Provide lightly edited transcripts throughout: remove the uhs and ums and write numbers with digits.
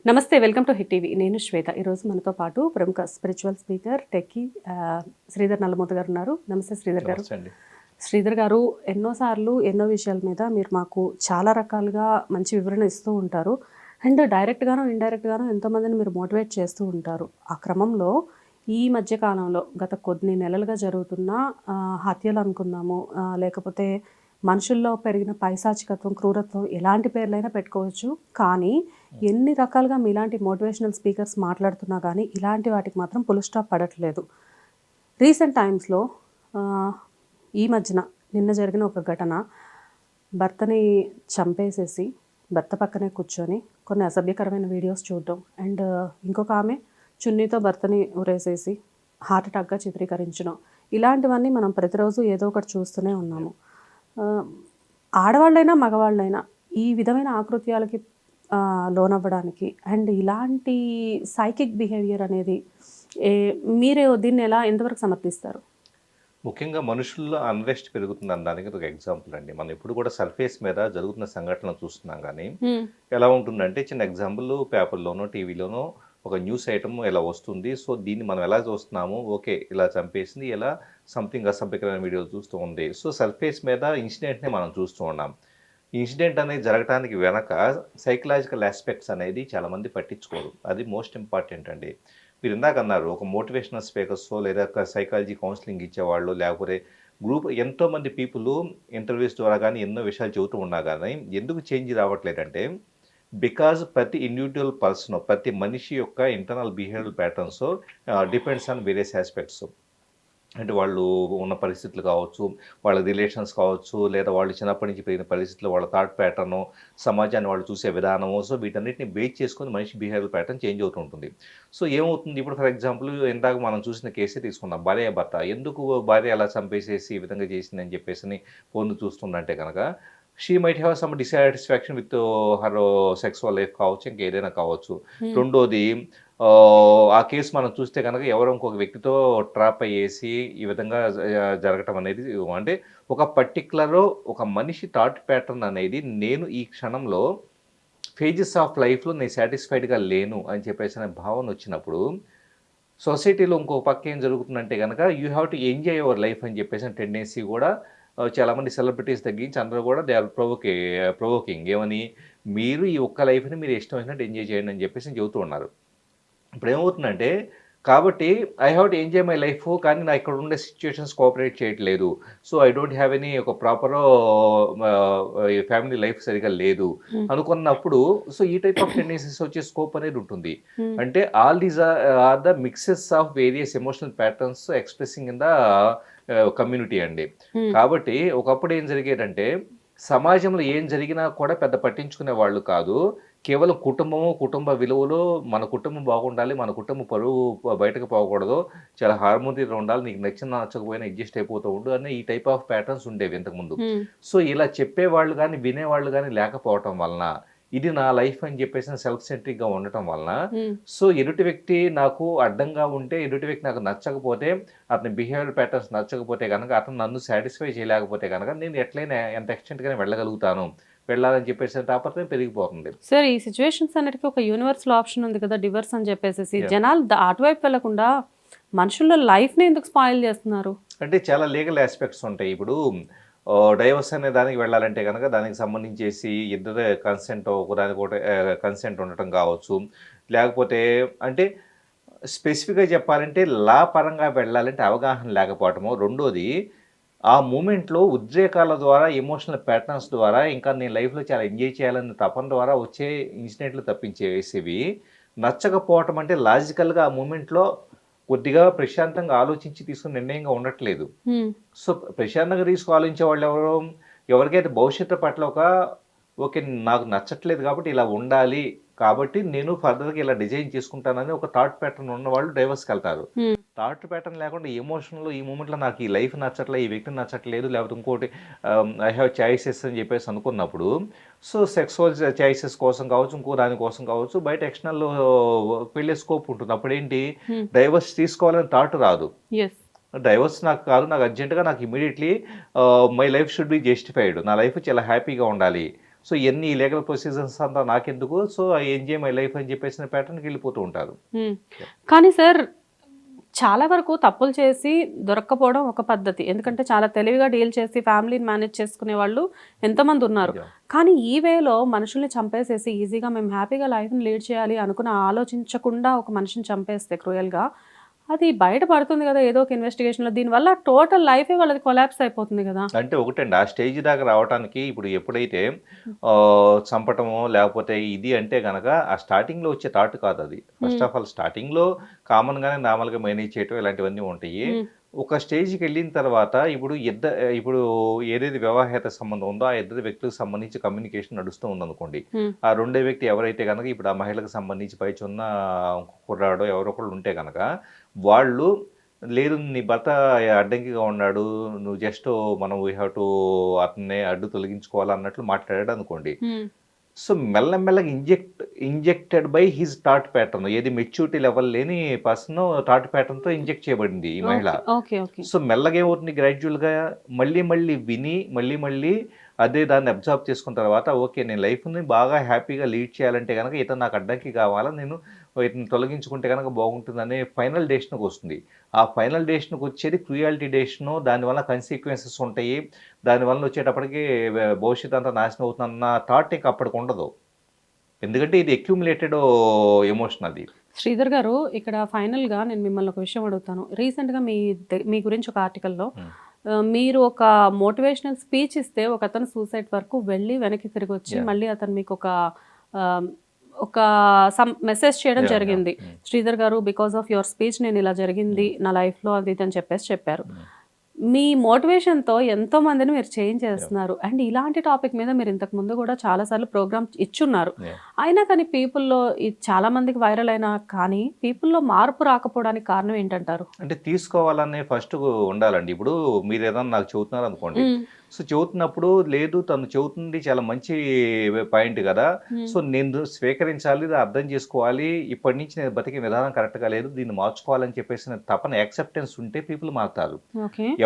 నమస్తే, welcome to hit TV. నేను శ్వేత. ఈరోజు మనతో పాటు ప్రముఖ స్పిరిచువల్ స్పీకర్ టెక్కీ శ్రీధర్ నల్లమూత గారు ఉన్నారు. నమస్తే శ్రీధర్ గారు. శ్రీధర్ గారు, ఎన్నోసార్లు ఎన్నో విషయాల మీద మీరు మాకు చాలా రకాలుగా మంచి వివరణ ఇస్తూ ఉంటారు. అండ్ డైరెక్ట్గాను ఇండైరెక్ట్గాను ఎంతోమందిని మీరు మోటివేట్ చేస్తూ ఉంటారు. ఆ క్రమంలో ఈ మధ్యకాలంలో గత కొన్ని నెలలుగా జరుగుతున్న హత్యలు అనుకుందాము, లేకపోతే మనుషుల్లో పెరిగిన పైశాచికత్వం, క్రూరత్వం, ఎలాంటి పేర్లైనా పెట్టుకోవచ్చు. కానీ ఎన్ని రకాలుగా మీలాంటి మోటివేషనల్ స్పీకర్స్ మాట్లాడుతున్నా కానీ ఇలాంటి వాటికి మాత్రం ఫుల్ స్టాప్ పడట్లేదు. రీసెంట్ టైమ్స్లో ఈ మధ్యన నిన్న జరిగిన ఒక ఘటన, భర్తని చంపేసేసి భర్త పక్కనే కూర్చొని కొన్ని అసభ్యకరమైన వీడియోస్ చూడడం, అండ్ ఇంకొక ఆమె చున్నీతో భర్తని ఉరేసేసి హార్ట్ అటాక్గా చిత్రీకరించడం, ఇలాంటివన్నీ మనం ప్రతిరోజు ఏదో ఒకటి చూస్తూనే ఉన్నాము. ఆడవాళ్ళైనా మగవాళ్ళైనా ఈ విధమైన ఆకృత్యాలకి లోనవ్వడానికి అండ్ ఇలాంటి సైకిక్ బిహేవియర్ అనేది మీరు దీన్ని ఎంతవరకు సమర్థిస్తారు? ముఖ్యంగా మనుషుల్లో అన్రెస్ట్ పెరుగుతుంది దానికి ఒక ఎగ్జాంపుల్ అండి. మనం ఇప్పుడు కూడా సర్ఫేస్ మీద జరుగుతున్న సంఘటనలు చూస్తున్నాం కానీ ఎలా ఉంటుందంటే, చిన్న ఎగ్జాంపుల్, పేపర్లోనో టీవీలోనో ఒక న్యూస్ ఐటమ్ ఎలా వస్తుంది. సో దీన్ని మనం ఎలా చూస్తున్నాము, ఓకే ఇలా చంపేసింది, ఎలా సంథింగ్ అసభ్యకరమైన వీడియోలు చూస్తూ ఉంది. సో సర్ఫేస్ మీద ఇన్సిడెంట్ని మనం చూస్తూ ఉన్నాం. ఇన్సిడెంట్ అనేది జరగడానికి వెనక సైకలాజికల్ ఆస్పెక్ట్స్ అనేది చాలామంది పట్టించుకోరు. అది మోస్ట్ ఇంపార్టెంట్ అండి. మీరు ఇందాక అన్నారు, ఒక మోటివేషనల్ స్పీకర్సో లేదా ఒక సైకాలజీ కౌన్సిలింగ్ ఇచ్చేవాళ్ళు, లేకపోతే గ్రూప్ ఎంతోమంది పీపుల్ ఇంటర్వ్యూస్ ద్వారా కానీ ఎన్నో విషయాలు చెబుతూ ఉన్నా కానీ ఎందుకు చేంజ్ రావట్లేదంటే, బికాజ్ ప్రతి ఇండివిజువల్ పర్సన్, ప్రతి మనిషి యొక్క internal behavioural patterns depends on various aspects. అంటే వాళ్ళు ఉన్న పరిస్థితులు కావచ్చు, వాళ్ళ రిలేషన్స్ కావచ్చు, లేదా వాళ్ళు చిన్నప్పటి నుంచి పెరిగిన పరిస్థితులు, వాళ్ళ థాట్ ప్యాటర్ను, సమాజాన్ని వాళ్ళు చూసే విధానము. సో వీటన్నిటిని బేస్ చేసుకొని మనిషి బిహేవియర్ ప్యాటర్న్ చేంజ్ అవుతూ ఉంటుంది. సో ఏమవుతుంది, ఇప్పుడు ఫర్ ఎగ్జాంపుల్ ఇందాక మనం చూసిన కేసే తీసుకున్నాం, భార్య భర్త. ఎందుకు భార్య అలా చంపేసేసి ఈ విధంగా చేసిందని చెప్పేసి ఫోన్ చూస్తుందంటే కనుక, she might have some dissatisfaction with her sexual life కావచ్చు, ఇంకేదైనా కావచ్చు. రెండోది, ఆ కేసు మనం చూస్తే కనుక ఎవరో ఇంకొక వ్యక్తితో ట్రాప్ అయ్యేసి ఈ విధంగా జరగటం అనేది, అంటే ఒక పర్టికులర్ ఒక మనిషి థాట్ ప్యాటర్న్ అనేది, నేను ఈ క్షణంలో ఫేజెస్ ఆఫ్ లైఫ్లో నేను సాటిస్ఫైడ్గా లేను అని చెప్పేసి అనే భావన వచ్చినప్పుడు, సొసైటీలో ఇంకో పక్క ఏం జరుగుతుందంటే కనుక, you have to enjoy your life అని చెప్పేసి టెండెన్సీ కూడా చాలామంది సెలబ్రిటీస్ తగ్గించి అందరూ కూడా దే ఆర్ ప్రొవోకింగ్. ఏమని, మీరు ఈ ఒక్క లైఫ్ని మీరు ఇష్టం వచ్చినట్టు ఎంజాయ్ చేయండి అని చెప్పేసి చెబుతూ ఉన్నారు. ఇప్పుడు ఏమవుతుందంటే, కాబట్టి I have to enjoy my life, కానీ నా ఇక్కడ ఉండే సిచ్యువేషన్స్ కోఆపరేట్ చేయట్లేదు. So I don't have any ఒక ప్రాపర్ ఫ్యామిలీ లైఫ్ సరిగా లేదు అనుకున్నప్పుడు, సో ఈ టైప్ ఆఫ్ టెండెన్సీస్ వచ్చే స్కోప్ అనేది ఉంటుంది. అంటే all these are the mixes of various emotional patterns expressing in the community అండి. కాబట్టి ఒకప్పుడు ఏం జరిగేదంటే, సమాజంలో ఏం జరిగినా కూడా పెద్ద పట్టించుకునే వాళ్ళు కాదు. కేవలం కుటుంబము, కుటుంబ విలువలు, మన కుటుంబం బాగుండాలి, మన కుటుంబ పరువు బయటకు పోకూడదు, చాలా హార్మోనియస్గా ఉండాలి, నీకు నచ్చినా నచ్చకపోయినా అడ్జస్ట్ అయిపోతూ ఉండు అనే ఈ టైప్ ఆఫ్ ప్యాటర్న్స్ ఉండేవి ఇంతకుముందు. సో ఇలా చెప్పేవాళ్ళు కానీ వినేవాళ్ళు కానీ లేకపోవటం వలన, ఇది నా లైఫ్ అని చెప్పేసి సెల్ఫ్ సెంట్రిక్గా ఉండటం వలన, సో ఎదుటి వ్యక్తి నాకు అడ్డంగా ఉంటే, ఎదుటి వ్యక్తి నాకు నచ్చకపోతే, అతని బిహేవియర్ ప్యాటర్న్స్ నచ్చకపోతే కనుక, అతను నన్ను సాటిస్ఫై చేయలేకపోతే కనుక, నేను ఎట్లయినా ఎంత ఎక్స్టెంట్గానే వెళ్ళగలుగుతాను, వెళ్ళాలని చెప్పేసి తాపత్రయం పెరిగిపోతుంది. సార్, ఈ సిచ్యువేషన్స్ అన్నిటికీ ఒక యూనివర్సల్ ఆప్షన్ ఉంది కదా, డివర్స్ అని చెప్పేసి. జనాలు అటువైపు వెళ్లకుండా మనుషుల లైఫ్ని ఎందుకు స్పాయిల్ చేస్తున్నారు? అంటే చాలా లీగల్ ఆస్పెక్ట్స్ ఉంటాయి. ఇప్పుడు డైవర్స్ అనే దానికి వెళ్ళాలంటే కనుక, దానికి సంబంధించేసి ఇద్దరు కన్సెంట్, ఒకదానికి ఒకటి కన్సెంట్ ఉండటం కావచ్చు, లేకపోతే అంటే స్పెసిఫిక్గా చెప్పాలంటే లా పరంగా వెళ్ళాలంటే అవగాహన లేకపోవటము. రెండోది, ఆ మూమెంట్లో ఉద్రేకాల ద్వారా, ఎమోషనల్ ప్యాటర్న్స్ ద్వారా, ఇంకా నేను లైఫ్లో చాలా ఎంజాయ్ చేయాలన్న తపన ద్వారా వచ్చే ఇన్సిడెంట్లు తప్పించేసేవి. నచ్చకపోవటం అంటే లాజికల్గా ఆ మూమెంట్లో కొద్దిగా ప్రశాంతంగా ఆలోచించి తీసుకున్న నిర్ణయంగా ఉండట్లేదు. సో ప్రశాంతంగా ఆలోచించే వాళ్ళు ఎవరు, ఎవరికైతే భవిష్యత్తు పట్ల ఓకే నాకు నచ్చట్లేదు కాబట్టి ఇలా ఉండాలి, కాబట్టి నేను ఫర్దర్గా ఇలా డిజైన్ చేసుకుంటానని ఒక థాట్ ప్యాటర్న్ ఉన్న వాళ్ళు డైవర్స్కి వెళ్తారు. థాట్ ప్యాటర్న్ లేకుండా ఎమోషనల్ ఈ మూమెంట్లో నాకు ఈ లైఫ్ నచ్చట్లేదు, ఈ వ్యక్తి నచ్చట్లేదు, లేకపోతే ఇంకోటి ఐ హ్యావ్ చాయిసెస్ అని చెప్పేసి అనుకున్నప్పుడు, సో సెక్సువల్ చాయిసెస్ కోసం కావచ్చు, ఇంకో దానికోసం కావచ్చు, బయట ఎక్స్టర్నల్ వెళ్ళే స్కోప్ ఉంటుంది. అప్పుడు ఏంటి, డైవర్స్ తీసుకోవాలని థాట్ రాదు. డైవర్స్ నాకు కాదు, నాకు అర్జెంటుగా, నాకు immediately my life should be justified, నా లైఫ్ చాలా హ్యాపీగా ఉండాలి, సో ఎన్ని లీగల్ ప్రొసీజర్స్ అంతా నాకెందుకు, so I enjoy my life అని చెప్పేసిన ప్యాటర్న్కి వెళ్ళిపోతూ ఉంటారు. కానీ సార్ చాలా వరకు తప్పులు చేసి దొరక్కపోవడం ఒక పద్ధతి, ఎందుకంటే చాలా తెలివిగా డీల్ చేసి ఫ్యామిలీని మేనేజ్ చేసుకునే వాళ్ళు ఎంతమంది ఉన్నారు. కానీ ఈ వేలో మనుషుల్ని చంపేసేసి ఈజీగా మేము హ్యాపీగా లైఫ్ని లీడ్ చేయాలి అనుకుని ఆలోచించకుండా ఒక మనిషిని చంపేస్తే క్రూయల్గా, అది బయట పడుతుంది కదా ఏదో ఒక ఇన్వెస్టిగేషన్లో, దీనివల్ల టోటల్ లైఫే వాళ్ళది కొలాప్స్ అయిపోతుంది కదా. అంటే ఒకటండి, ఆ స్టేజ్ దాకా రావడానికి ఇప్పుడు ఎప్పుడైతే చంపటమో లేకపోతే ఇది అంటే కనుక ఆ స్టార్టింగ్లో వచ్చే థాట్ కాదు అది. ఫస్ట్ ఆఫ్ ఆల్ స్టార్టింగ్లో కామన్గానే నార్మల్గా మేనేజ్ చేయటం ఇలాంటివన్నీ ఉంటాయి. ఒక స్టేజ్కి వెళ్ళిన తర్వాత ఇప్పుడు ఏదైతే వివాహేత సంబంధం ఉందో ఆ ఇద్దరు వ్యక్తులకు సంబంధించి కమ్యూనికేషన్ నడుస్తూ ఉందనుకోండి. ఆ రెండో వ్యక్తి ఎవరైతే కనుక ఇప్పుడు ఆ మహిళకు సంబంధించి పైచున్న కుర్రాడో ఎవరో ఒకళ్ళు ఉంటే కనుక వాళ్ళు లేదు నీ భర్త అడ్డంకిగా ఉన్నాడు, నువ్వు జస్ట్ మనం వీ హ్యావ్ టు అతన్ని అడ్డు తొలగించుకోవాలన్నట్లు మాట్లాడాడు అనుకోండి. సో మెల్లమెల్లగా injected by his thought pattern, ఏది మెచ్యూరిటీ లెవెల్ లేని పర్సన్ థాట్ ప్యాటర్న్తో ఇంజెక్ట్ చేయబడింది ఈ మహిళ. సో మెల్లగా ఏమవుతుంది, గ్రాడ్యువల్గా మళ్ళీ విని మళ్ళీ అదే దాన్ని అబ్జర్వ్ చేసుకున్న తర్వాత ఓకే నేను లైఫ్ని బాగా హ్యాపీగా లీడ్ చేయాలంటే కనుక ఇతను నాకు అడ్డంకి కావాలా, నేను ఇతను తొలగించుకుంటే కనుక బాగుంటుందనే ఫైనల్ డెసిషన్కి వస్తుంది. ఆ ఫైనల్ డెసిషన్కి వచ్చేది క్రూయాలిటీ డెసిషను. దానివల్ల కన్సిక్వెన్సెస్ ఉంటాయి, దానివల్ల వచ్చేటప్పటికి భవిష్యత్ అంతా నాశనం అవుతుందన్న థాట్ ఇంకా అప్పటికి ఉండదు. ఎందుకంటే ఇది అక్యూములేటెడ్ ఎమోషన్ అది. శ్రీధర్ గారు, ఇక్కడ ఫైనల్గా నేను మిమ్మల్ని ఒక విషయం అడుగుతాను. రీసెంట్గా మీ గురించి ఒక ఆర్టికల్లో మీరు ఒక మోటివేషనల్ స్పీచ్ ఇస్తే ఒక అతను సూసైడ్ వరకు వెళ్ళి వెనక్కి తిరిగి వచ్చి మళ్ళీ అతను మీకు ఒక మెసేజ్ చేయడం జరిగింది. శ్రీధర్ గారు, బికాస్ ఆఫ్ యువర్ స్పీచ్ నేను ఇలా జరిగింది నా లైఫ్లో అది ఇది అని చెప్పారు. మీ మోటివేషన్తో ఎంతో మందిని మీరు చేంజ్ చేస్తున్నారు. అండ్ ఇలాంటి టాపిక్ మీద మీరు ఇంతకు ముందు కూడా చాలాసార్లు ప్రోగ్రామ్ ఇచ్చున్నారు. అయినా కానీ పీపుల్లో చాలా మందికి వైరల్ అయినా కానీ పీపుల్లో మార్పు రాకపోవడానికి కారణం ఏంటంటారు? అంటే తీసుకోవాలనే ఫస్ట్ ఉండాలండి. ఇప్పుడు మీరు ఏదన్నా నాకు చెబుతున్నారు అనుకోండి, సో చెబుతున్నప్పుడు లేదు తను చెబుతుంది చాలా మంచి పాయింట్ కదా, సో నేను స్వీకరించాలి, అర్థం చేసుకోవాలి, ఇప్పటి నుంచి నేను బతికే విధానం కరెక్ట్గా లేదు, దీన్ని మార్చుకోవాలని చెప్పేసి తపన యాక్సెప్టెన్స్ ఉంటే పీపుల్ మారుతారు.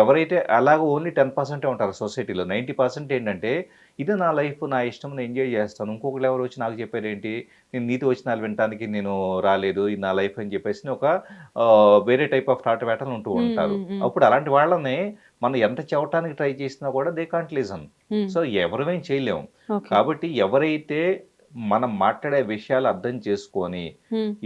ఎవరైతే అలాగ ఓన్లీ 10% ఉంటారు సొసైటీలో, 90% ఏంటంటే ఇది నా లైఫ్, నా ఇష్టం, నేను ఎంజాయ్ చేస్తాను, ఇంకొకరు ఎవరు వచ్చి నాకు చెప్పారు ఏంటి, నేను నీతి వచ్చినాలు వినటానికి నేను రాలేదు, ఇది నా లైఫ్ అని చెప్పేసి ఒక వేరే టైప్ ఆఫ్ థాట్ ప్యాటర్న్ ఉంటూ ఉంటారు. అప్పుడు అలాంటి వాళ్ళని మనం ఎంత చెప్పడానికి ట్రై చేసినా కూడా దే కాంట్ లిసన్. సో ఎవరేం చేయలేము. కాబట్టి ఎవరైతే మనం మాట్లాడే విషయాలు అర్థం చేసుకొని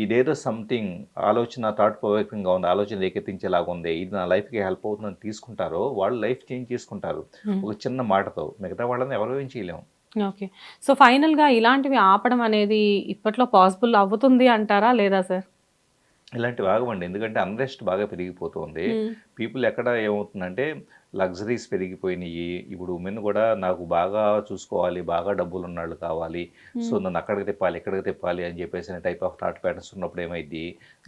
ఇదేదో సంథింగ్ ఆలోచన థాట్ ప్రొవోకింగ్ గా ఉంది, ఆలోచన రేకెత్తించేలాగా ఉంది, ఇది నా లైఫ్కి హెల్ప్ అవుతుందని తీసుకుంటారో వాళ్ళు లైఫ్ చేంజ్ చేసుకుంటారు ఒక చిన్న మాటతో. మిగతా వాళ్ళని ఎవరు ఏం చేయలేము. ఓకే, సో ఫైనల్గా ఇలాంటివి ఆపడం అనేది ఇప్పట్లో పాసిబుల్ అవుతుంది అంటారా లేదా సార్? ఇలాంటివి ఆగమండి, ఎందుకంటే అన్రెస్ట్ బాగా పెరిగిపోతుంది. పీపుల్ ఎక్కడ ఏమవుతుందంటే లగ్జరీస్ పెరిగిపోయినాయి. ఇప్పుడు ఉమెన్ కూడా నాకు బాగా చూసుకోవాలి, బాగా డబ్బులు ఉన్నాళ్ళు కావాలి, సో నన్ను అక్కడికి తిప్పాలి ఇక్కడికి తిప్పాలి అని చెప్పేసి టైప్ ఆఫ్ థాట్ ప్యాటర్న్స్ ఉన్నప్పుడు ఏమైంది,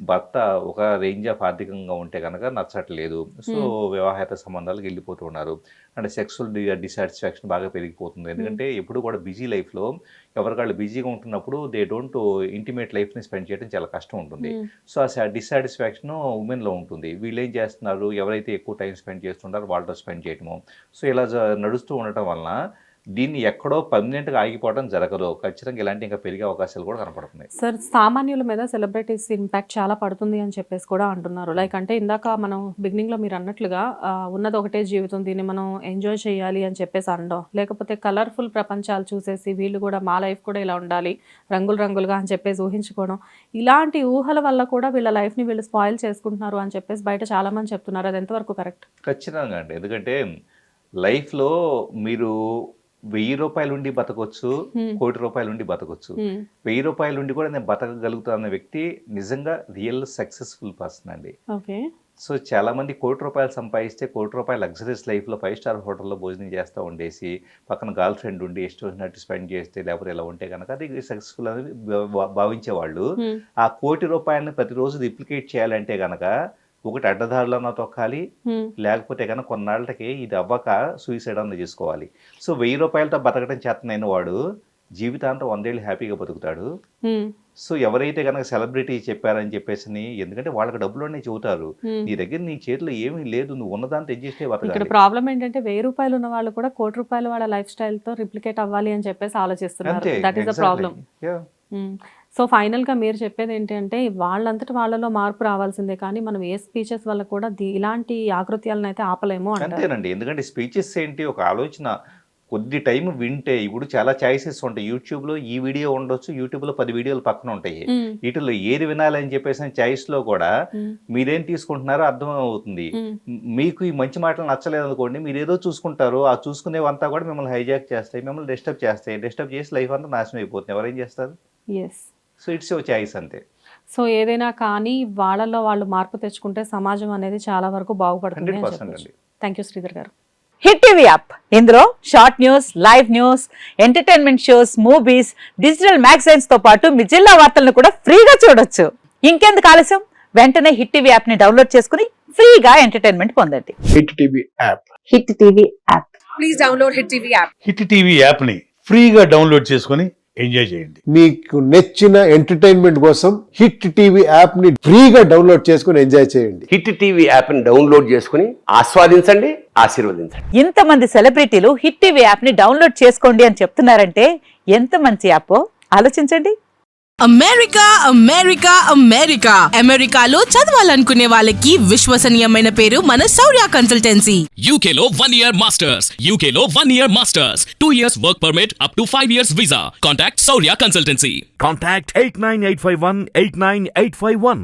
భర్త ఒక రేంజ్ ఆఫ్ ఆర్థికంగా ఉంటే కనుక నచ్చట్లేదు, సో వివాహేత సంబంధాలకు వెళ్ళిపోతూ ఉన్నారు. అంటే సెక్సువల్ డిసాటిస్ఫాక్షన్ బాగా పెరిగిపోతుంది. ఎందుకంటే ఎప్పుడు కూడా బిజీ లైఫ్లో ఎవరికాళ్ళు బిజీగా ఉంటున్నప్పుడు దే డోంట్ ఇంటిమేట్ లైఫ్ని స్పెండ్ చేయడం చాలా కష్టం ఉంటుంది. సో ఆ డిసాటిస్ఫాక్షన్ ఉమెన్లో ఉంటుంది. వీళ్ళు ఏం చేస్తున్నారు, ఎవరైతే ఎక్కువ టైం స్పెండ్ చేస్తుంటారో వాళ్ళతో స్పెండ్ చేయటము, సో ఇలా నడుస్తూ ఉండటం వలన దీన్ని ఎక్కడో పర్మనెంట్గా ఆగిపోవడం జరగదు. ఖచ్చితంగా ఇలాంటి ఇంకా పెరిగే అవకాశాలు కూడా కనపడుతున్నాయి. సార్, సామాన్యుల మీద సెలబ్రిటీస్ ఇంపాక్ట్ చాలా పడుతుంది అని చెప్పేసి కూడా అంటున్నారు. లైక్ అంటే ఇందాక మనం బిగినింగ్లో మీరు అన్నట్లుగా ఉన్నది ఒకటే జీవితం, దీన్ని మనం ఎంజాయ్ చేయాలి అని చెప్పేసి అనడం, లేకపోతే కలర్ఫుల్ ప్రపంచాలు చూసేసి వీళ్ళు కూడా మా లైఫ్ కూడా ఇలా ఉండాలి రంగులుగా అని చెప్పేసి ఊహించుకోవడం, ఇలాంటి ఊహల వల్ల కూడా వీళ్ళ లైఫ్ని వీళ్ళు స్పాయిల్ చేసుకుంటున్నారు అని చెప్పేసి బయట చాలామంది చెప్తున్నారు. అది ఎంతవరకు కరెక్ట్? ఖచ్చితంగా అండి, ఎందుకంటే లైఫ్లో మీరు 1000 రూపాయలు ఉండి బతకొచ్చు, 1 కోటి రూపాయలు ఉండి బతకొచ్చు. 1000 రూపాయలు ఉండి కూడా నేను బతకగలుగుతాన్న వ్యక్తి నిజంగా రియల్ సక్సెస్ఫుల్ పర్సన్ అండి. సో చాలా మంది 1 కోటి రూపాయలు సంపాదిస్తే 1 కోటి రూపాయలు లగ్జరీస్ లైఫ్లో 5 స్టార్ హోటల్లో భోజనం చేస్తూ ఉండేసి పక్కన గర్ల్ ఫ్రెండ్ ఉండి ఇష్టం వచ్చినట్టు స్పెండ్ చేస్తే లేకపోతే ఇలా ఉంటే కనుక అది సక్సెస్ఫుల్ అని భావించేవాళ్ళు. ఆ 1 కోటి రూపాయలని ప్రతిరోజు రిప్లికేట్ చేయాలంటే కనుక ఒకటి అడ్డదారులన్నా తొక్కాలి, లేకపోతే కనుక కొన్నాళ్ళకి ఇది అవ్వక సూసైడ్ అన్న చేసుకోవాలి. సో 1000 రూపాయలతో బతకడం చేతనైన వాడు జీవితాంతం 100 ఏళ్ళు హ్యాపీగా బతుకుతాడు. హ్మ్. సో ఎవరైతే కనుక సెలబ్రిటీ చెప్పారని చెప్పేసి, ఎందుకంటే వాళ్ళకి డబ్బులోనే చెబుతారు, నీ దగ్గర నీ చేతిలో ఏమీ లేదు, నువ్వు ఉన్నదాంతో అడ్జస్ట్ అయ్యి ఇక్కడ బతకాలి. ప్రాబ్లం ఏంటంటే ₹1000 ఉన్న వాళ్ళు కూడా ₹1,00,00,000 వాళ్ళ లైఫ్ స్టైల్ తో రిప్లికేట్ అవ్వాలి అని చెప్పేసి ఆలోచిస్తున్నారు. అంతే, that is the problem. So final గా మీరు చెప్పేది ఏంటంటే వాళ్ళంతటి వాళ్ళలో మార్పు రావాల్సిందే, కానీ మనం ఏ స్పీచెస్ వల్ల కూడా ఇలాంటి ఆకృత్యాలను అయితే ఆపలేము అంటారు. అంతేనండి, ఎందుకంటే స్పీచెస్ ఏంటి, ఒక ఆలోచన కొద్ది టైం వింటే, ఇప్పుడు చాలా చాయిసెస్ ఉంటాయి. యూట్యూబ్లో ఈ వీడియో ఉండొచ్చు, యూట్యూబ్లో 10 వీడియోలు పక్కన ఉంటాయి. వీటిల్లో ఏది వినాలని చెప్పేసి చాయిస్లో కూడా మీరేం తీసుకుంటున్నారో అర్థం అవుతుంది. మీకు ఈ మంచి మాటలు నచ్చలేదు అనుకోండి, మీరు ఏదో చూసుకుంటారు, ఆ చూసుకునేవంతా కూడా మిమ్మల్ని హైజాక్ చేస్తాయి, మిమ్మల్ని డిస్టర్బ్ చేస్తాయి. డిస్టర్బ్ చేసి లైఫ్ అంతా నాశనం అయిపోతుంది. ఎవరేం చేస్తారు? సో ఇట్స్ ఓ చాయిస్ అంతే. సో ఏదైనా కానీ వాళ్ళలో వాళ్ళు మార్పు తెచ్చుకుంటే సమాజం అనేది చాలా వరకు బాగుపడుతుంది. 100% అండి. థ్యాంక్ యూ శ్రీధర్ గారు. హిట్ టీవీ యాప్, ఇందులో short news, live news, entertainment shows, movies, digital magazines తో పాటు మీ జిల్లా వార్తలను కూడా ఫ్రీగా చూడొచ్చు. ఇంకెందుకు ఆలస్యం, వెంటనే హిట్ టీవీ యాప్ ని డౌన్లోడ్ చేసుకుని ఫ్రీగా ఎంటర్టైన్మెంట్ పొందండి. Hit TV app. Hit TV app. Please download Hit TV app. Hit TV app ని ఫ్రీగా డౌన్లోడ్ చేసుకొని ఎంజాయ్ చేయండి. మీకు నచ్చిన ఎంటర్టైన్మెంట్ కోసం హిట్ టీవీ యాప్ ని ఫ్రీగా డౌన్లోడ్ చేసుకుని ఎంజాయ్ చేయండి. హిట్ టీవీ యాప్ని డౌన్లోడ్ చేసుకుని ఆస్వాదించండి, ఆశీర్వదించండి. ఇంతమంది సెలబ్రిటీలు హిట్ టీవీ యాప్ ని డౌన్లోడ్ చేసుకోండి అని చెప్తున్నారంటే ఎంత మంచి యాప్ ఆలోచించండి. అమెరికా అమెరికా అమెరికా అమెరికాలో చదవాలనుకునే వాళ్ళకి విశ్వసనీయమైన పేరు మన శౌర్య కన్సల్టెన్సీ. UK లో 1 year masters. UK లో 1 year masters. 2 years work permit up to 5 years visa. Contact Saurya Consultancy. Contact 89851 89851.